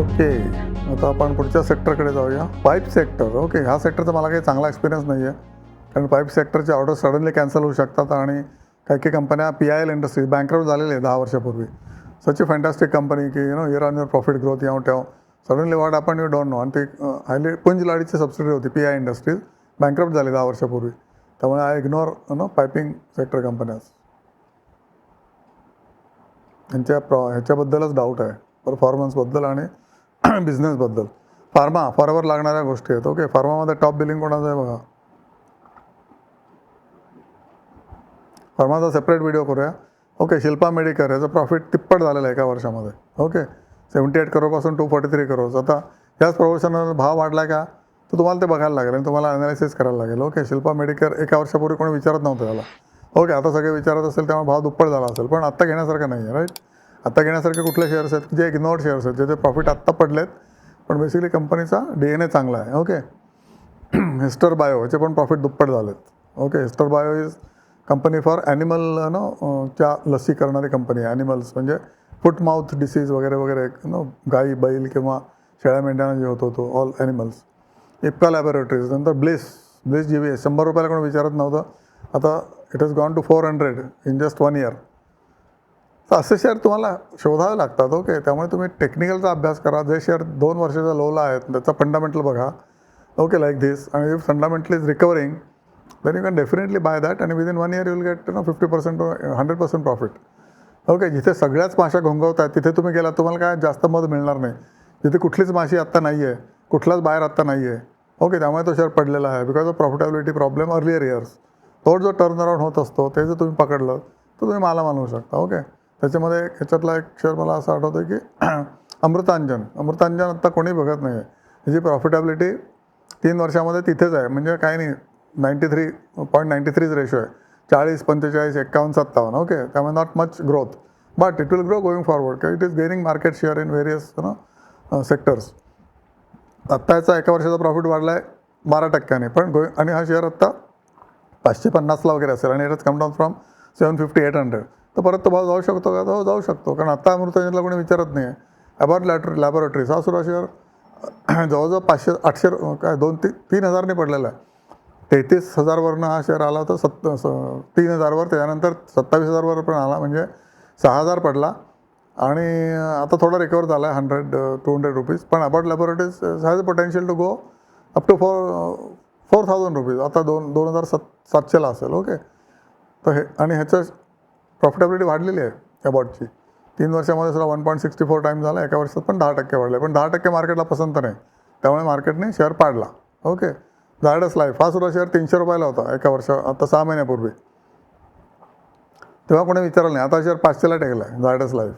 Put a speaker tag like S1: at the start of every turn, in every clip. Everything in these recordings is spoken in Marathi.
S1: ओके, आता आपण पुढच्या सेक्टरकडे जाऊया. Pipe sector. ओके, ह्या सेक्टरचा मला काही चांगला एक्सपिरियन्स नाही आहे, कारण पाईप सेक्टरचे ऑर्डर सडनली कॅन्सल होऊ शकतात आणि काही काही कंपन्या PIL इंडस्ट्रीज बँकराप्ट झालेले आहे 10 वर्षापूर्वी. सच अ फॅन्टॅस्टिक कंपनी की year on year profit growth येऊ ठेव. Suddenly what happen you don't know. आणि ती हायली पुंजलाडीची सबसिडी होती PI इंडस्ट्रीज, बँकराप्ट झाली 10 वर्षापूर्वी. त्यामुळे आय इग्नोर पायपिंग सेक्टर कंपन्याज. ह्याच्याबद्दलच डाऊट आहे, परफॉर्मन्सबद्दल आणि बिझनेसबद्दल. फार्मा फॉरएव्हर लागणाऱ्या गोष्टी आहेत. ओके, फार्मामध्ये टॉप बिलिंग कोणाचं आहे बघा. फार्माचा सेपरेट व्हिडिओ करूया. ओके, शिल्पा मेडिकेअर याचं प्रॉफिट तिप्पट झालेलं आहे एका वर्षामध्ये. ओके, 78 करोडपासून 243 करोड. आता याच प्रमोशनचा भाव वाढला का, तर तुम्हाला ते बघायला लागेल आणि तुम्हाला ॲनालिसिस करायला लागेल. ओके, शिल्पा मेडिकेअर एका वर्षापूर्वी कोणी विचारत नव्हतं त्याला. ओके, आता सगळे विचारत असेल त्यामुळे भाव दुप्पट झाला असेल, पण आत्ता घेण्यासारखं नाही आहे. राईट, आत्ता घेण्यासारखे कुठले शेअर्स आहेत की जे इग्नोर्ड शेअर्स आहेत, ज्याचे प्रॉफिट आत्ता पडलेत, पण बेसिकली कंपनीचा DNA चांगला आहे. ओके, हिस्टर बायो याचे पण प्रॉफिट दुप्पट झालेत. Okay, Hester Bio is company for animal च्या लसी करणारी कंपनी आहे. ॲनिमल्स म्हणजे फूट माउथ डिसीज वगैरे वगैरे गाई बैल किंवा शेळ्या मेंढ्यांना जे होतो ऑल ॲनिमल्स. इप्का लॅबोरेटरीज. नंतर ब्लिस GVS 100 रुपयाला कोणी विचारत नव्हतं, आता it has gone to 400 in just 1 year. तर असे शेअर तुम्हाला शोधावे लागतात. ओके, त्यामुळे तुम्ही टेक्निकलचा अभ्यास करा. जे शेअर 2 वर्षाच्या लोला आहेत त्याचा फंडामेंटल बघा. Okay, like this. आणि if fundamental is recovering then you can definitely buy that and within 1 year you will get 50% or 100% profit. Okay, जिथे सगळ्याच माश्या घोंगवत आहेत तिथे तुम्ही गेला तुम्हाला काय जास्त मध मिळणार नाही. जिथे कुठलीच माशी आत्ता नाही आहे, कुठलाच बाहेर आत्ता नाही आहे. ओके, त्यामुळे तो शेअर पडलेला आहे because of profitability problem earlier years. तो जो टर्न अराउंड होत असतो ते जर तुम्ही पकडलं तर तुम्ही मला मानवू शकता. ओके, त्याच्यामध्ये ह्याच्यातला एक शेअर मला असं आठवतं की अमृतांजन आत्ता कोणी बघत नाही आहे. ह्याची प्रॉफिटेबिलिटी 3 वर्षामध्ये तिथेच आहे, म्हणजे काही नाही. 93.93 रेशो आहे. 40, 45, 51, 57. ओके, त्यामुळे not much growth, but it will grow going forward. It is gaining market share in various sectors. आत्ता याचा एका वर्षाचा प्रॉफिट वाढला आहे 12%, पण आणि हा शेअर आत्ता 550ला वगैरे असेल आणि it has come down from 750, 800. तर परत तो भाव जाऊ शकतो का, तो जाऊ शकतो, कारण आत्ता अमृतांजनला कोणी विचारत नाही आहे. अबाउट लॅबोरेटरीज हा सुद्धा शेअर जवळजवळ 500-800 काय 2-3 हजारने पडलेला आहे. 33,000वरनं हा शेअर आला होता 3,000वर, त्याच्यानंतर 27,000वर पण आला, म्हणजे 6,000 पडला आणि आता थोडा रिकवर झाला आहे 100-200 रुपीज. पण about laboratories has a potential to go up to 4,000 rupees. आता 2,700ला असेल. ओके, तर हे आणि ह्याचं प्रॉफिटेबिलिटी वाढलेली आहे अबाउटची. 3 वर्षामध्ये सुद्धा 1.64 टाईम झाला, एका वर्षात पण 10% वाढले, पण 10% मार्केटला पसंत नाही, त्यामुळे मार्केटने शेअर पाडला. ओके, झायडस लाईफ हा सुद्धा शेअर 300 रुपयाला होता एका वर्ष, आता 6 महिन्यापूर्वी. तेव्हा कोणी विचारलं नाही, आता शेअर 500ला टेकला आहे Zydus Life.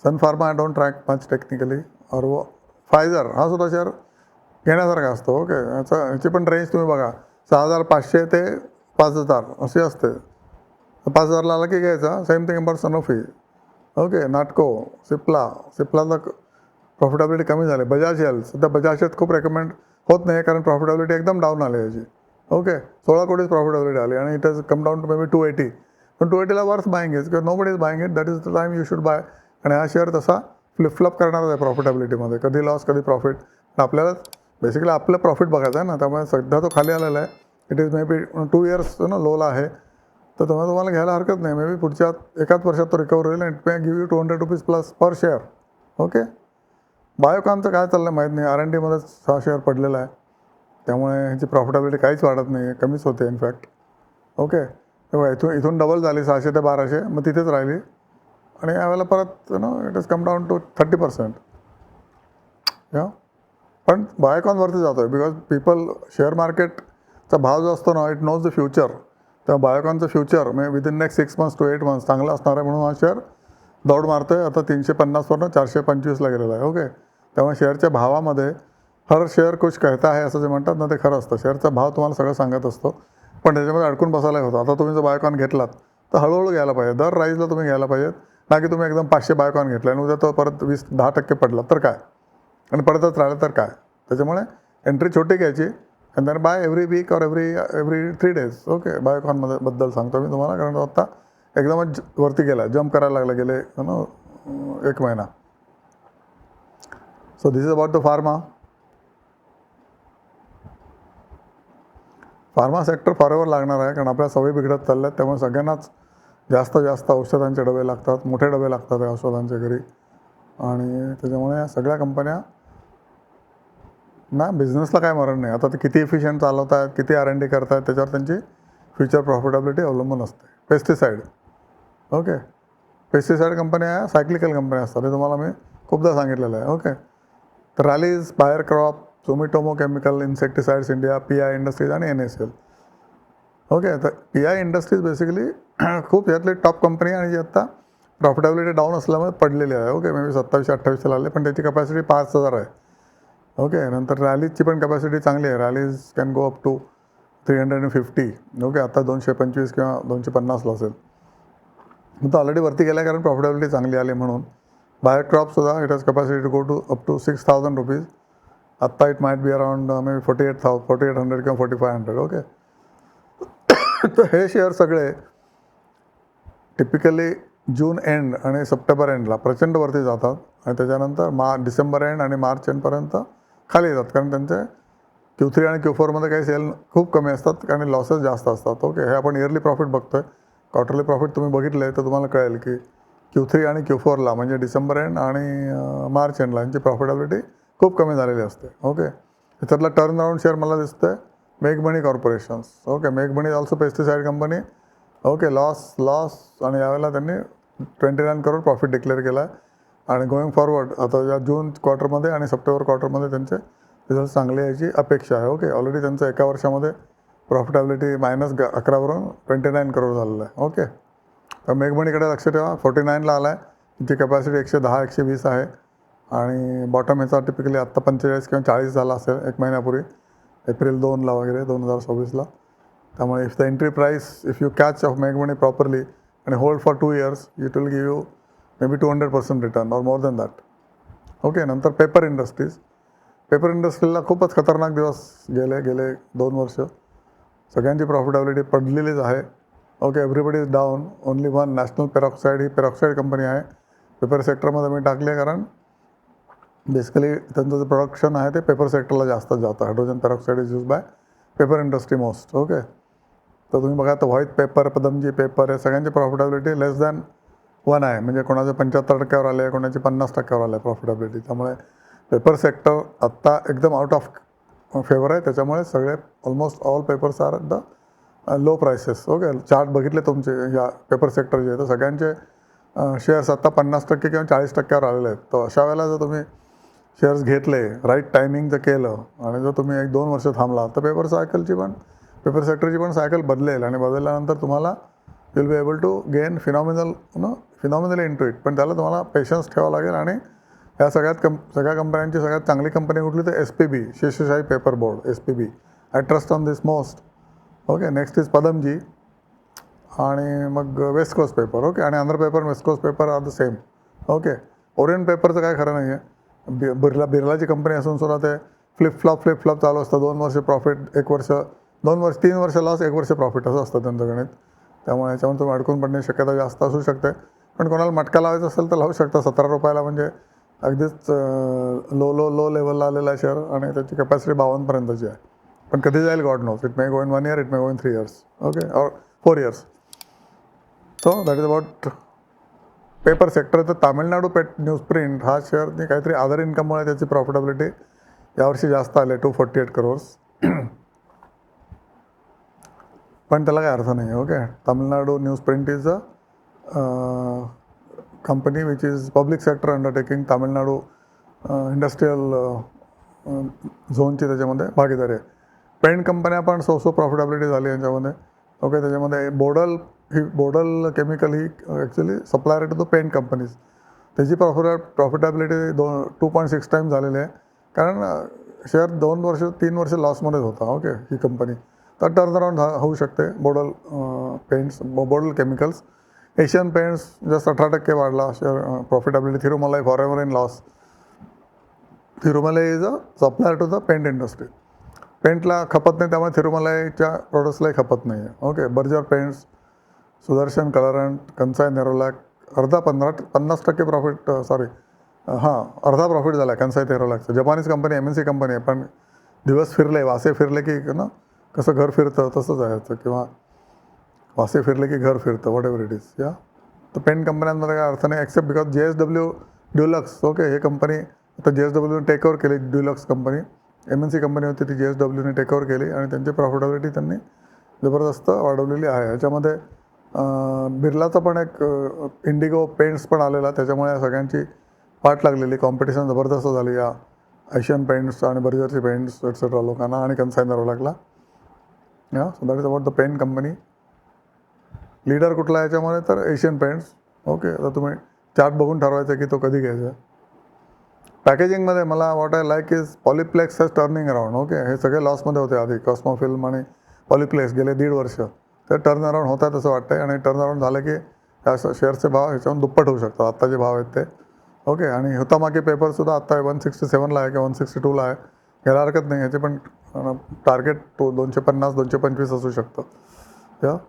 S1: Sun Pharma I don't track much technically. और फायझर हा सुद्धा शेअर घेण्यासारखा असतो. ओके, ह्याची पण रेंज तुम्ही बघा, 6,500 ते 5,000 अशी असते. 5,000ला आला की घ्यायचा. Same thing about Sanofi. Okay, Natco, सिप्लाचा प्रॉफिटेबिलिटी कमी झाली. बजाज हेल्थ सध्या बजाज हेल्थ खूप रेकमेंड होत नाही, कारण प्रॉफिटेबिलिटी एकदम डाऊन आली याची. ओके, 16 कोटीच प्रॉफिटेबिलिटी आली आणि it has come down to maybe 280. पण 280ला वर्थ बाईंग इज, किंवा nobody is buying it, that is the time you should buy. आणि हा शेअर तसा फ्लिपफ्लॉप करणारच आहे प्रॉफिटेबिलिटीमध्ये, कधी लॉस कधी प्रॉफिट. आपल्याला बेसिकली आपलं प्रॉफिट बघायचं आहे ना, त्यामुळे सध्या तो खाली आलेला आहे. It is may be 2 years लोला आहे, तर तुम्हाला घ्यायला हरकत नाही. मे बी पुढच्या एकाच वर्षात तो रिकवर होईल and it may give you 200 rupees plus per share. Okay, बायोकॉनचं काय चाललं माहीत नाही. R&Dमध्येच हा शेअर पडलेला आहे, त्यामुळे ह्याची प्रॉफिटेबिलिटी काहीच वाढत नाही आहे, कमीच होते इनफॅक्ट. ओके, तेव्हा इथून डबल झाली 600 ते 1200, मग तिथेच राहिली आणि यावेळेला परत it is come down to 30%. पण बायोकॉनवरती जातो आहे बिकॉज पीपल शेअर मार्केटचा भाव जो असतो ना, इट नोज द फ्युचर. तेव्हा बायोकॉनचं फ्युचर म्हणजे within next 6 months to 8 months चांगलं असणार आहे, म्हणून हा शेअर दौड मारतो आहे. आता 350वरनं 425ला गेलेला आहे. ओके, त्यामुळे शेअरच्या भावामध्ये हर शेअर कुछ कहता है असं जे म्हणतात ना, ते खरं असतं. शेअरचा भाव तुम्हाला सगळं सांगत असतो, पण त्याच्यामध्ये अडकून बसायला होतं. आता तुम्ही जर बायोकॉन घेतलात तर हळूहळू घ्यायला पाहिजे, दर राईजला तुम्ही घ्यायला पाहिजेत, ना की तुम्ही एकदम 500 बायोकॉन घेतला आणि उद्या तो परत 10% पडला तर काय, आणि पडतच राहिलं तर काय. त्याच्यामुळे एंट्री छोटी घ्यायची and then buy every week और एव्हरी 3 days. ओके, बायोकॉनमध्ये बद्दल सांगतो मी तुम्हाला, कारण आता एकदमच वरती गेला, जम्प करायला लागला गेले 1 महिना. So this is about the pharma sector forever लागणार आहे, कारण आपल्या सवयी बिघडत चालल्यात. त्यामुळे सगळ्यांनाच जास्त जास्त औषधांचे डबे लागतात, मोठे डबे लागतात या औषधांच्या घरी. आणि त्याच्यामुळे या सगळ्या कंपन्या ना, बिझनेसला काय मरण नाही. आता ते किती इफिशियंट चालवत आहेत, किती R&D करत आहेत, त्याच्यावर त्यांची फ्युचर प्रॉफिटेबिलिटी अवलंबून असते. पेस्टिसाईड, ओके, पेस्टिसाईड कंपन्या सायक्लिकल कंपन्या असतात, हे तुम्हाला मी खूपदा सांगितलेलं आहे. ओके, तर Rallis, Bayer Crop, Sumitomo Chemical, Insecticides India, PI Industries आणि NACL. ओके, तर PI इंडस्ट्रीज बेसिकली खूप यातली टॉप कंपनी आणि जी आत्ता प्रॉफिटेबिलिटी डाऊन असल्यामुळे पडलेली आहे. ओके, मे बी 27-28 आले, पण त्याची कॅपॅसिटी 5,000 आहे. ओके, नंतर रॅलीजची पण कॅपॅसिटी चांगली आहे. Rallis can go up to 350. Okay, आता 225 किंवा 250ला असेल. तो ऑलरेडी वरती गेला आहे, कारण प्रॉफिटेबिलिटी चांगली आली म्हणून. बायर क्रॉपसुद्धा it has capacity to go to up to 6,000 rupees. आत्ता it might be around may be 4800 किंवा 4500. ओके, तर हे शेअर सगळे टिपिकली जून एंड आणि सप्टेंबर एंडला प्रचंड वरती जातात आणि त्याच्यानंतर डिसेंबर एंड आणि मार्च एंडपर्यंत खाली येतात, कारण त्यांचे Q3 आणि Q4मध्ये काही सेल खूप कमी असतात आणि लॉसेस जास्त असतात. ओके, हे आपण इयरली प्रॉफिट बघतोय. क्वार्टरली प्रॉफिट तुम्ही बघितले तर तुम्हाला कळेल की Q3 आणि Q4ला म्हणजे डिसेंबर एंड आणि मार्च एंडला यांची प्रॉफिटेबिलिटी खूप कमी झालेली असते. ओके, याच्यातला टर्न अराउंड शेअर मला दिसतोय मेघमणी corporations. Okay, मेघमणी also pesticide company. Okay, loss आणि यावेळेला त्यांनी 29 करोड प्रॉफिट डिक्लेअर केला आहे. आणि गोईंग फॉरवर्ड आता या जून क्वार्टरमध्ये आणि सप्टेंबर क्वार्टरमध्ये त्यांचे रिझल्ट चांगले यायची अपेक्षा आहे. ओके, ऑलरेडी त्यांचं एका वर्षामध्ये प्रॉफिटेबिलिटी -11वरून 29 करोड झालेलं आहे. ओके, तर मेघमणीकडे लक्ष ठेवा. 49ला आला आहे, तिची कॅपॅसिटी 110-120 आहे. आणि बॉटम ह्याचा टिपिकली आत्ता 45 किंवा 40 झाला असेल एक महिन्यापूर्वी, एप्रिल 2ला वगैरे 2024ला. त्यामुळे if the entry price if you catch off मेघमणी प्रॉपरली आणि hold for 2 years it will give you may be 200% return or more than that. Okay, नंतर पेपर इंडस्ट्रीला खूपच खतरनाक दिवस गेले 2 वर्ष. सगळ्यांची प्रॉफिटेबिलिटी पडलेलीच आहे. Okay, everybody is down. Only one national peroxide ही पेरॉक्साईड कंपनी आहे. पेपर सेक्टरमध्ये मी टाकले, कारण बेसिकली त्यांचं जे प्रोडक्शन आहे ते पेपर सेक्टरला जास्त जातं. Hydrogen peroxide is use by paper industry most. Okay, तर तुम्ही बघा, तर व्हाईट पेपर, पदमजी पेपर, हे सगळ्यांची प्रॉफिटेबिलिटी लेस दॅन 1 आहे. म्हणजे कोणाचे 75% आहे, कोणाची 50% आले प्रॉफिटेबिलिटी. त्यामुळे पेपर सेक्टर आत्ता एकदम आउट ऑफ फेवर आहे. त्याच्यामुळे सगळे almost all papers are at the low prices. Okay, chart बघितले तुमचे या पेपर सेक्टरचे, तर सगळ्यांचे शेअर्स आत्ता 50% किंवा 40%वर आलेले आहेत. तर अशा वेळेला जर तुम्ही शेअर्स घेतले, राईट टायमिंग जर केलं आणि जर तुम्ही 1-2 वर्ष थांबला, तर पेपर सेक्टरची पण सायकल बदलेल. आणि बदलल्यानंतर तुम्हाला will be able to gain phenomenally into it. पण त्याला तुम्हाला पेशन्स ठेवावं लागेल. आणि या सगळ्या कंपन्यांची सगळ्यात चांगली कंपनी कुठली, तर SPB, Seshasayee paper board, SPB. I trust on this most. Okay, next is Padamjee आणि मग वेस्ट कोस्ट पेपर. ओके, आणि Andhra paper, west coast paper are the same. Okay, orient पेपरचं काय खरं नाही आहे. बिर्लाची कंपनी असून सुद्धा ते फ्लिपफ्लॉप चालू असतं. 2 वर्ष प्रॉफिट, 1 वर्ष, 3 वर्ष लॉस, 1 वर्ष प्रॉफिट, असं असतं त्यांचं गणित. त्यामुळे याच्यामध्ये तुम्ही अडकून पडण्याची शक्यता जास्त असू शकते. पण कोणाला मटका लावायचा असेल तर लावू शकता. 17 रुपयाला म्हणजे अगदीच लो लेवलला आलेला आहे शेअर आणि त्याची कॅपॅसिटी 52पर्यंतची आहे. पण कधी जाईल God knows. It may go in 1 year, it may go in 3 years. Okay, और 4 years. So that is about paper sector. तर तामिळनाडू न्यूज प्रिंट हा शेअरनी काहीतरी अदर इन्कममुळे त्याची प्रॉफिटेबिलिटी यावर्षी जास्त आले, 248 crores. पण त्याला काही अर्थ नाही आहे. Okay, Tamil Nadu news print is a company which is public sector undertaking. Tamil Nadu industrial झोनची त्याच्यामध्ये भागीदारी आहे. पेंट कंपन्या पण सो प्रॉफिटेबिलिटी झाली यांच्यामध्ये. ओके, त्याच्यामध्ये बोडल केमिकल ही actually supplier to the paint companies. त्याची प्रॉफिटेबिलिटी 2.6 times झालेली आहे, कारण शेअर 3 वर्ष लॉसमध्येच होता. ओके, ही कंपनी. तर टर्न अराउंड होऊ शकते. Bodal chemicals. Asian paints just 18% वाढला share profitability. Thirumalai forever in loss. Thirumalai is a supplier to the paint industry. पेंटला खपत नाही, त्यामुळे थिरुमलाईच्या प्रोडक्ट्सलाही खपत नाही आहे. Okay, Berger paints, Sudarshan colourant, Kansai Nerolac 50% profit हां अर्धा प्रॉफिट झाला आहे कन्साई तेरोलॅक्सचं. जपानीज कंपनी MNC कंपनी आहे, पण दिवस फिरले वासे फिरले की ना कसं घर फिरतं तसंच आहे याचं, किंवा वासे फिरले की घर फिरतं, वॉट एव्हर इट इज. या तर पेंट कंपन्यांमध्ये काय अर्थ नाही एक्सेप्ट बिकॉज JSW ड्युलक्स. ओके, हे कंपनी आता JSWने टेक ओव्हर केली. ड्युलक्स कंपनी MNC कंपनी होती ती JSWने टेक ओव्हर केली आणि त्यांची प्रॉफिटेबिलिटी त्यांनी जबरदस्त वाढवलेली आहे. ह्याच्यामध्ये बिर्लाचा पण एक इंडिगो पेंट्स पण आलेला, त्याच्यामुळे या सगळ्यांची पाठ लागलेली. कॉम्पिटिशन जबरदस्त झाली या एशियन पेंट्स आणि बर्जरची पेंट्स एक्सेट्रा लोकांना आणि कन्सायनर लागला. या so that is about the paint company. Leader कुठला आहे याच्यामध्ये तर एशियन पेंट्स. ओके, आता तुम्ही चार्ट बघून ठरवायचं की तो कधी घ्यायचा. पॅकेजिंगमध्ये मला what I like is Polyplex has turning around. Okay, हे सगळे लॉसमध्ये होते आधी, कॉस्मो फिल्म आणि पॉलिप्लेक्स गेले 1.5 वर्ष. ते टर्न अराउंड होत आहे असं वाटतं आहे, आणि टर्न अराउंड झालं की ह्या शेअरचे भाव ह्याच्याहून दुप्पट होऊ शकतात आत्ता जे भाव आहेत ते. ओके, आणि हुतामाकी पेपरसुद्धा आत्ता 167ला आहे किंवा 162ला आहे, घ्यायला हरकत नाही. ह्याचे पण टार्गेट 250-225 असू शकतं. या